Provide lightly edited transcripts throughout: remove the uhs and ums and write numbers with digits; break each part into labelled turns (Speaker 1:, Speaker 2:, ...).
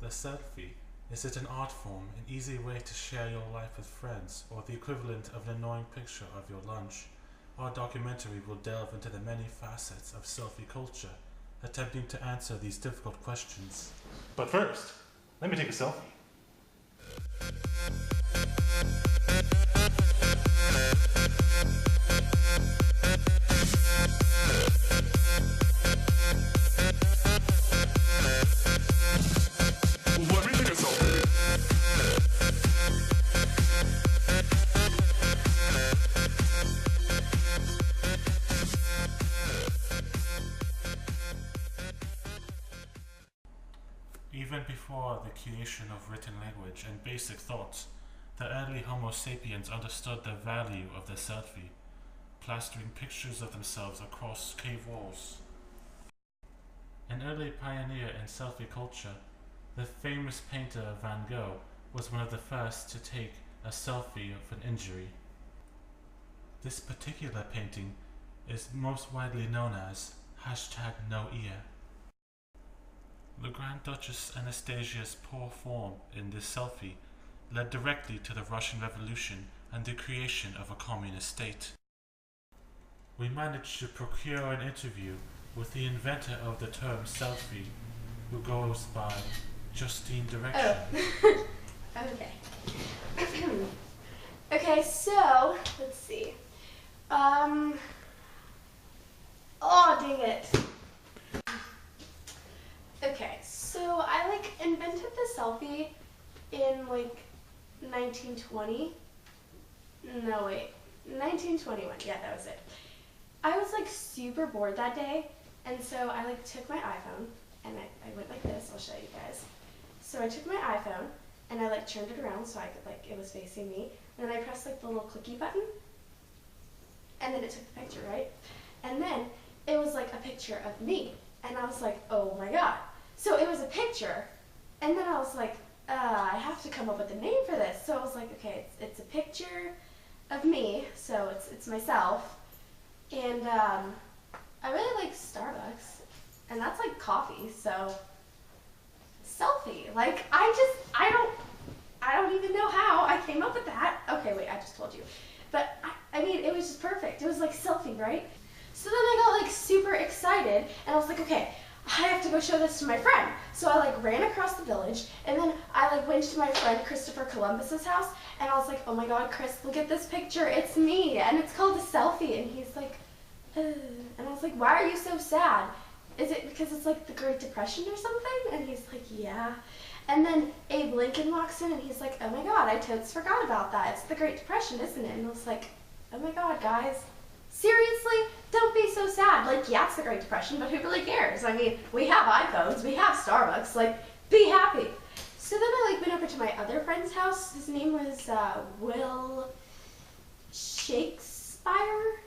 Speaker 1: A selfie, is it an art form, an easy way to share your life with friends, or the equivalent of an annoying picture of your lunch? Our documentary will delve into the many facets of selfie culture, attempting to answer these difficult questions.
Speaker 2: But first, let me take a selfie.
Speaker 1: Even before the creation of written language and basic thought, the early Homo sapiens understood the value of the selfie, plastering pictures of themselves across cave walls. An early pioneer in selfie culture, the famous painter Van Gogh was one of the first to take a selfie of an injury. This particular painting is most widely known as #NoEar. The Grand Duchess Anastasia's poor form in this selfie led directly to the Russian Revolution and the creation of a communist state. We managed to procure an interview with the inventor of the term selfie, who goes by Justine Direction.
Speaker 3: Oh. Okay. Okay, so, let's see. Oh, dang it. Okay, so I invented the selfie in 1920. No, wait, 1921. Yeah, that was it. I was super bored that day, and so I took my iPhone and I went like this. I'll show you guys. So I took my iPhone and I turned it around so I could it was facing me, and then I pressed the little clicky button, and then it took the picture, right? And then it was a picture of me, and I was like, oh my god. So it was a picture, and then I was like, I have to come up with a name for this. So I was like, okay, it's a picture of me, so it's myself, and I really like Starbucks, and that's coffee, so selfie. I don't even know how I came up with that. Okay, wait, I just told you. But I mean, it was just perfect. It was selfie, right? So then I got super excited, and I was like, okay, I have to go show this to my friend. So I ran across the village, and then I went to my friend Christopher Columbus's house, and I was like, oh my god, Chris, look at this picture, it's me, and it's called a selfie. And he's like, and I was like, why are you so sad? Is it because it's the Great Depression or something? And he's like, yeah. And then Abe Lincoln walks in, and he's like, oh my god, I totes forgot about that. It's the Great Depression, isn't it? And I was like, oh my god, guys. Seriously? Don't be so sad. Yeah, it's the Great Depression, but who really cares? I mean, we have iPhones, we have Starbucks, be happy. So then I went over to my other friend's house. His name was Will Shakespeare?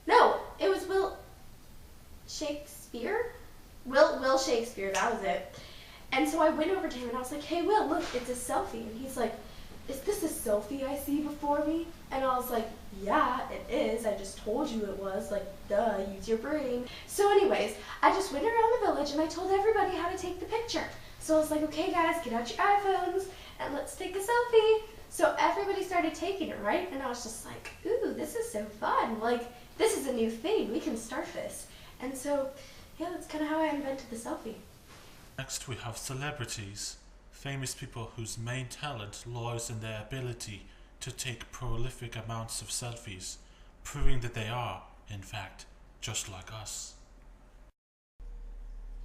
Speaker 3: No, it was Will Shakespeare? Will Shakespeare, that was it. And so I went over to him and I was like, hey Will, look, it's a selfie. And he's like, is this a selfie I see before me? And I was like, yeah, it is. I just told you it was. Duh, use your brain. So anyways, I just went around the village and I told everybody how to take the picture. So I was like, okay guys, get out your iPhones and let's take a selfie. So everybody started taking it, right? And I was just like, ooh, this is so fun. This is a new thing. We can start this. And so, yeah, that's kind of how I invented the selfie.
Speaker 1: Next we have celebrities, famous people whose main talent lies in their ability to take prolific amounts of selfies, proving that they are, in fact, just like us.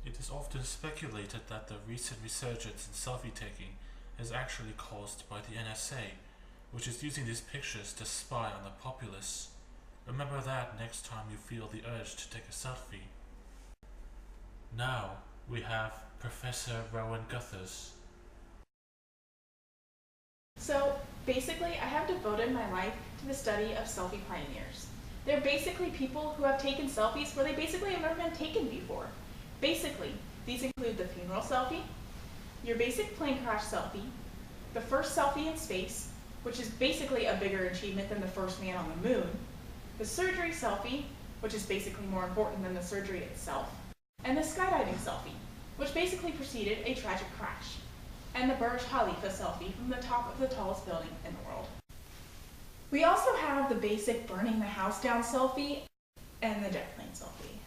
Speaker 1: It is often speculated that the recent resurgence in selfie taking is actually caused by the NSA, which is using these pictures to spy on the populace. Remember that next time you feel the urge to take a selfie. Now we have Professor Rowan Guthers.
Speaker 4: So basically, I have devoted my life to the study of selfie pioneers. They're basically people who have taken selfies where they basically have never been taken before. Basically, these include the funeral selfie, your basic plane crash selfie, the first selfie in space, which is basically a bigger achievement than the first man on the moon, the surgery selfie, which is basically more important than the surgery itself, and the skydiving selfie, which basically preceded a tragic crash. and the Burj Khalifa selfie from the top of the tallest building in the world. We also have the basic burning the house down selfie and the jet plane selfie.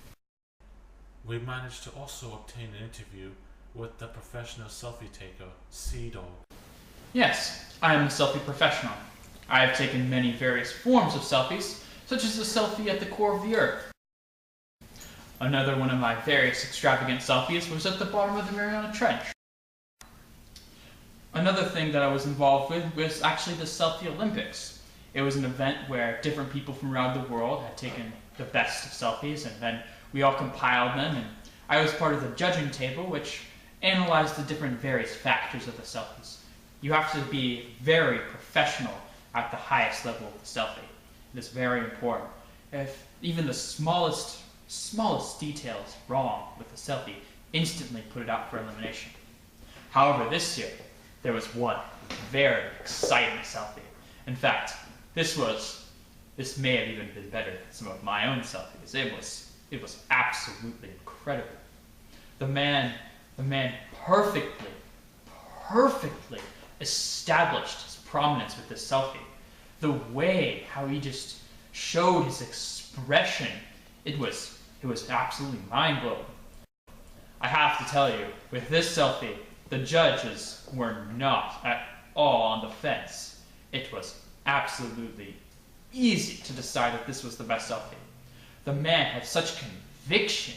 Speaker 1: We managed to also obtain an interview with the professional selfie taker, Sea-Dog.
Speaker 5: Yes, I am a selfie professional. I have taken many various forms of selfies, such as the selfie at the core of the Earth. Another one of my various extravagant selfies was at the bottom of the Mariana Trench. Another thing that I was involved with was actually the Selfie Olympics. It was an event where different people from around the world had taken the best of selfies, and then we all compiled them, and I was part of the judging table, which analyzed the different various factors of the selfies. You have to be very professional at the highest level of the selfie. It is very important. If even the smallest detail is wrong with the selfie, instantly put it out for elimination. However, this year, there was one very exciting selfie. In fact, this may have even been better than some of my own selfies. It was absolutely incredible. The man perfectly established his prominence with this selfie. The way how he just showed his expression, it was absolutely mind-blowing. I have to tell you, with this selfie, the judges were not at all on the fence. It was absolutely easy to decide that this was the best selfie. The man had such conviction,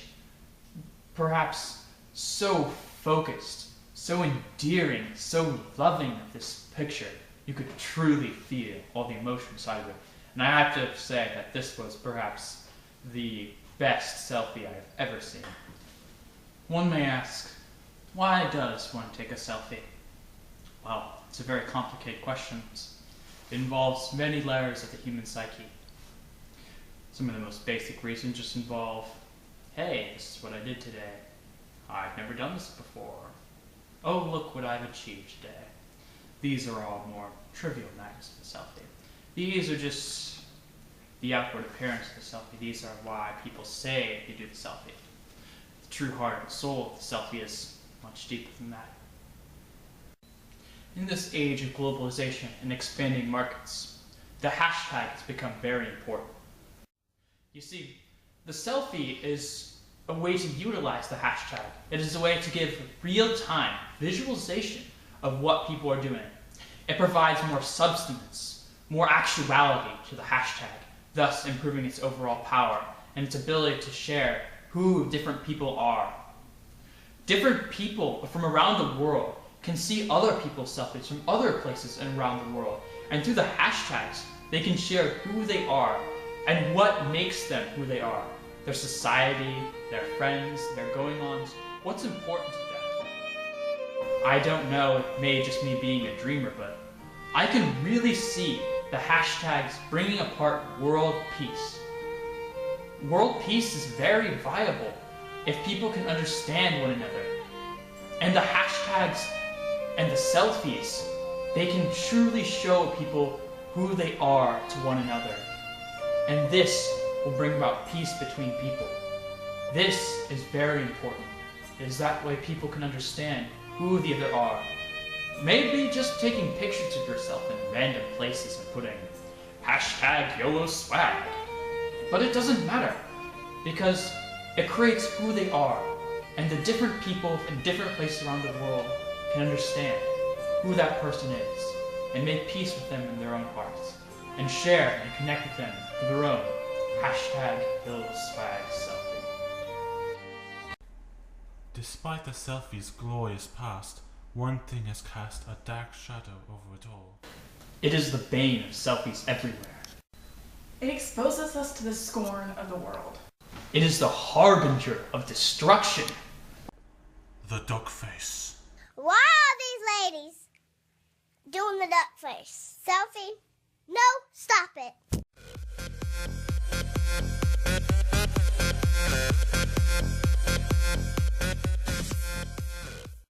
Speaker 5: perhaps so focused, so endearing, so loving of this picture. You could truly feel all the emotion side of it. And I have to say that this was perhaps the best selfie I have ever seen. One may ask, why does one take a selfie? Well, it's a very complicated question. It involves many layers of the human psyche. Some of the most basic reasons just involve, hey, this is what I did today. I've never done this before. Oh, look what I've achieved today. These are all more trivial matters of the selfie. These are just the outward appearance of the selfie. These are why people say they do the selfie. The true heart and soul of the selfie is much deeper than that. In this age of globalization and expanding markets, the hashtag has become very important. You see, the selfie is a way to utilize the hashtag. It is a way to give real-time visualization of what people are doing. It provides more substance, more actuality to the hashtag, thus improving its overall power and its ability to share who different people are. Different people from around the world can see other people's selfies from other places and around the world, and through the hashtags, they can share who they are and what makes them who they are. Their society, their friends, their going-ons, what's important to them. I don't know, it may just me being a dreamer, but I can really see the hashtags bringing apart world peace. World peace is very viable if people can understand one another. And the hashtags and the selfies, they can truly show people who they are to one another. And this will bring about peace between people. This is very important. It is that way people can understand who the other are. Maybe just taking pictures of yourself in random places and putting hashtag YOLO swag. But it doesn't matter, because it creates who they are, and the different people in different places around the world can understand who that person is, and make peace with them in their own hearts, and share and connect with them through their own hashtag YOLO swag selfie.
Speaker 1: Despite the selfie's glorious past, one thing has cast a dark shadow over it all.
Speaker 5: It is the bane of selfies everywhere.
Speaker 4: It exposes us to the scorn of the world.
Speaker 5: It is the harbinger of destruction.
Speaker 1: The duck face.
Speaker 6: Why are these ladies doing the duck face? Selfie? No, stop it.